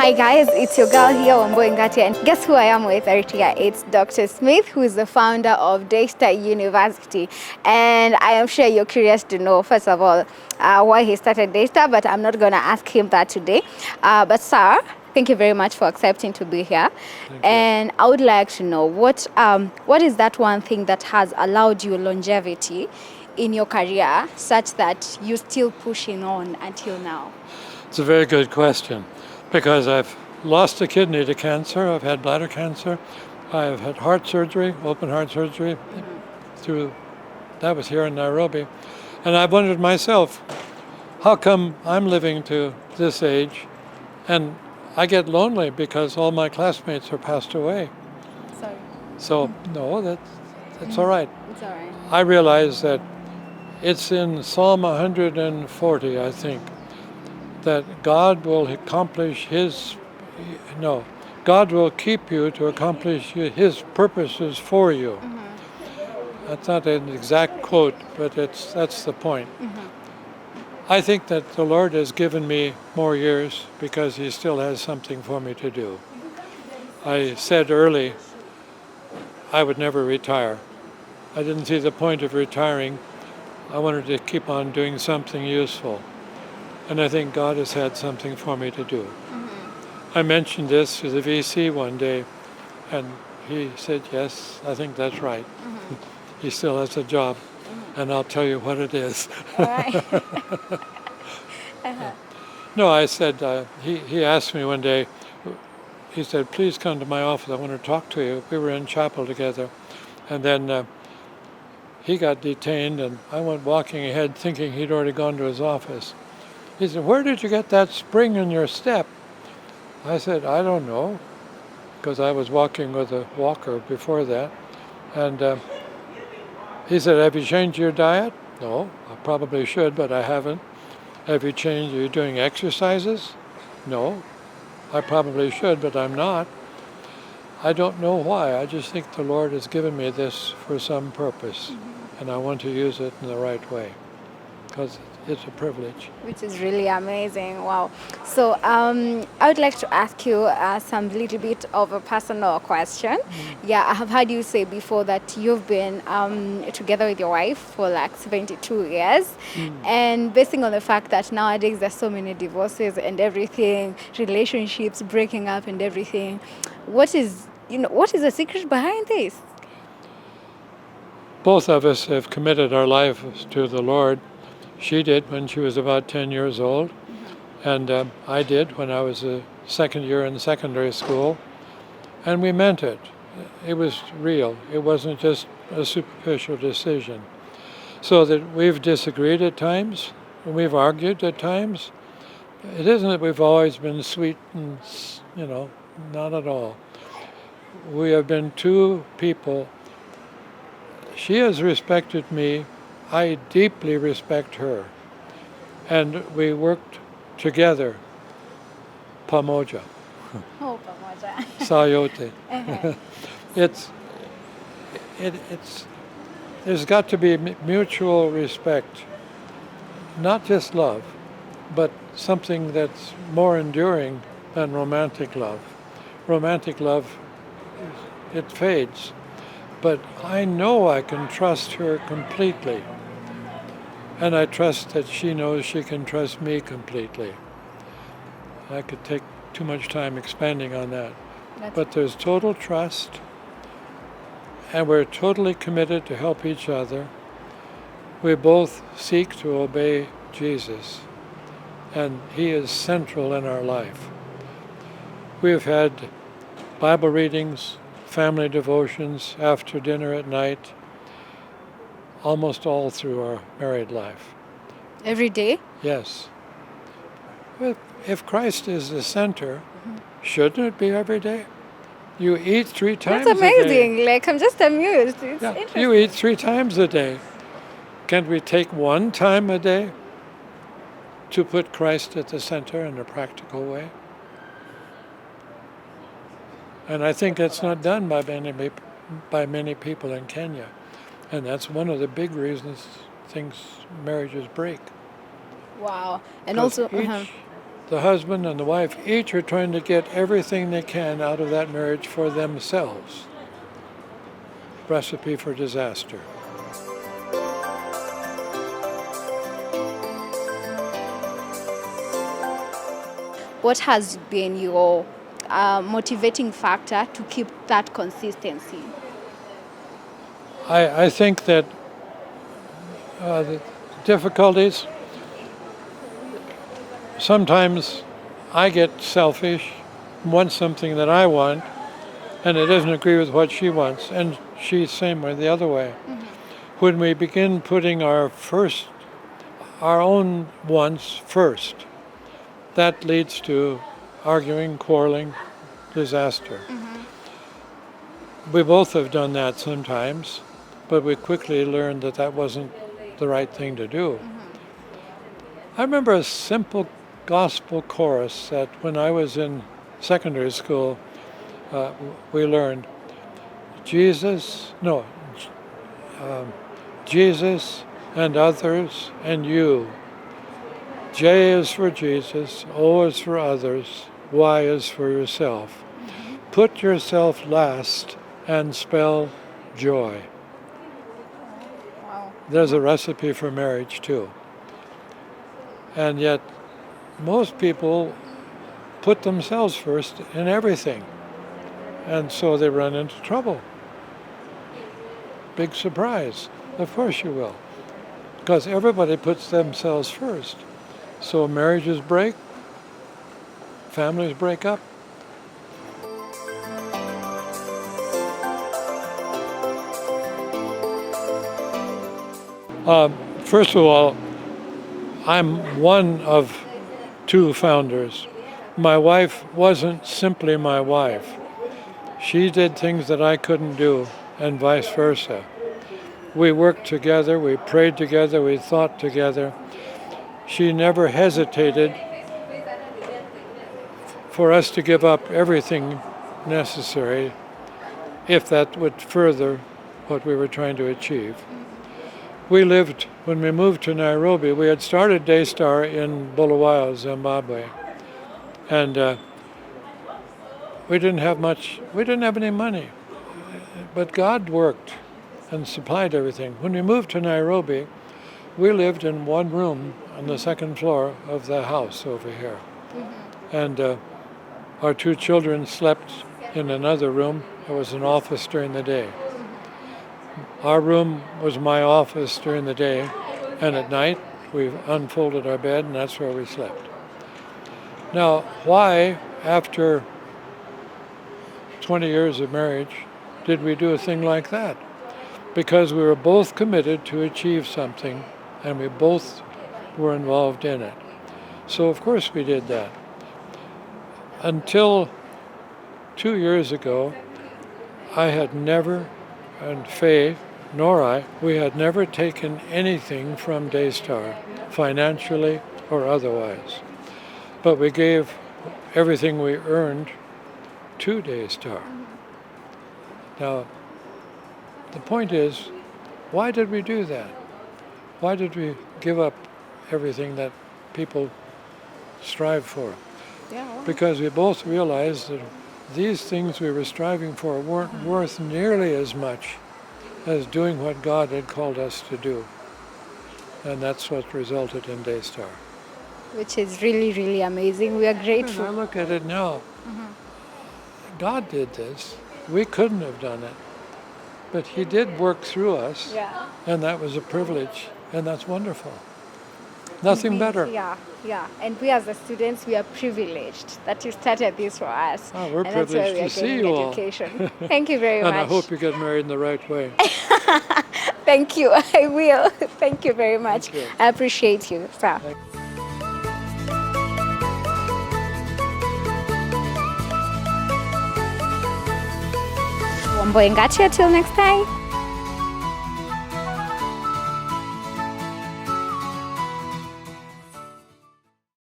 Hi guys, it's your girl here, Wambui, Ngatia, and guess who I am with right here? It's Dr. Smith, who is the founder of Daystar University. And I am sure you're curious to know, first of all, why he started Daystar, but I'm not going to ask him that today. But sir, thank you very much for accepting to be here. And I would like to know, what is that one thing that has allowed you longevity in your career such that you're still pushing on until now? It's a very good question, because I've lost a kidney to cancer, I've had bladder cancer, I've had heart surgery, open heart surgery, that was here in Nairobi. And I've wondered myself, how come I'm living to this age and I get lonely because all my classmates are passed away? Sorry. So, no, that's all right. It's all right. I realize that it's in Psalm 140, I think, that God will accomplish God will keep you to accomplish His purposes for you. Mm-hmm. That's not an exact quote, but that's the point. Mm-hmm. I think that the Lord has given me more years because He still has something for me to do. I said early I would never retire. I didn't see the point of retiring. I wanted to keep on doing something useful. And I think God has had something for me to do. Mm-hmm. I mentioned this to the VC one day, and he said, yes, I think that's right. Mm-hmm. He still has a job, and I'll tell you what it is. All right. No, I said, he asked me one day, he said, please come to my office, I want to talk to you. We were in chapel together, and then he got detained, and I went walking ahead thinking he'd already gone to his office. He said, where did you get that spring in your step? I said, I don't know, because I was walking with a walker before that. And he said, have you changed your diet? No, I probably should, but I haven't. Are you doing exercises? No, I probably should, but I'm not. I don't know why. I just think the Lord has given me this for some purpose, and I want to use it in the right way, because it's a privilege. Which is really amazing. Wow. So I would like to ask you some little bit of a personal question. Yeah, I have heard you say before that you've been together with your wife for like 72 years. And basing on the fact that nowadays there's so many divorces and everything, relationships breaking up and everything, what is the secret behind this? Both of us have committed our lives to the Lord. She did when she was about 10 years old, and I did when I was a second year in secondary school, and we meant it. It was real. It wasn't just a superficial decision. So that we've disagreed at times, and we've argued at times. It isn't that we've always been sweet and, not at all. We have been two people. She has respected me. I deeply respect her, and we worked together. Pamoja. Oh, Pamoja. Sayote. There's got to be mutual respect, not just love, but something that's more enduring than romantic love. Romantic love, it fades, but I know I can trust her completely. And I trust that she knows she can trust me completely. I could take too much time expanding on that. But there's total trust, and we're totally committed to help each other. We both seek to obey Jesus, and He is central in our life. We have had Bible readings, family devotions after dinner at night, almost all through our married life. Every day? Yes. If Christ is the center, shouldn't it be every day? You eat 3 times That's a day. amazing. Like, I'm just amused. It's interesting. You eat 3 times a day. Can't we take 1 time a day to put Christ at the center in a practical way? And I think that's not done by many people in Kenya. And that's one of the big reasons marriages break. Wow. And also, the husband and the wife each are trying to get everything they can out of that marriage for themselves. Recipe for disaster. What has been your motivating factor to keep that consistency? I think that the difficulties, sometimes I get selfish, want something that I want, and it doesn't agree with what she wants, and she's same way the other way. When we begin putting our own wants first, that leads to arguing, quarreling, disaster. We both have done that sometimes, but we quickly learned that that wasn't the right thing to do. I remember a simple gospel chorus that when I was in secondary school, we learned, Jesus and others and you. J is for Jesus, O is for others, Y is for yourself. Put yourself last and spell joy. Wow. There's a recipe for marriage too. And yet, most people put themselves first in everything. And so they run into trouble. Big surprise. Of course you will. Because everybody puts themselves first. So marriages break, families break up. First of all, I'm one of two founders. My wife wasn't simply my wife. She did things that I couldn't do, and vice versa. We worked together, we prayed together, we thought together. She never hesitated for us to give up everything necessary if that would further what we were trying to achieve. When we moved to Nairobi, we had started Daystar in Bulawayo, Zimbabwe. And we didn't have any money. But God worked and supplied everything. When we moved to Nairobi, we lived in one room on the second floor of the house over here. And our two children slept in another room. It was an office during the day. Our room was my office during the day, and at night we unfolded our bed, and that's where we slept. Now, why, after 20 years of marriage, did we do a thing like that? Because we were both committed to achieve something, and we both were involved in it. So of course we did that. Until 2 years ago, I had never, and Faye nor I, we had never taken anything from Daystar, financially or otherwise. But we gave everything we earned to Daystar. Now, the point is, why did we do that? Why did we give up everything that people strive for? Because we both realized that these things we were striving for weren't worth nearly as much as doing what God had called us to do. And that's what resulted in Daystar. Which is really, really amazing. We are grateful. And I look at it now. God did this. We couldn't have done it. But He did work through us. Yeah. And that was a privilege. And that's wonderful. Nothing better. Yeah. And we as the students, we are privileged that you started this for us. Oh, we're and that's why privileged we are to see getting you all. education. Thank you very much. And I hope you get married in the right way. Thank you. I will. Thank you very much. Thank you. I appreciate you, sir. Wambui, Ngatia, till next time.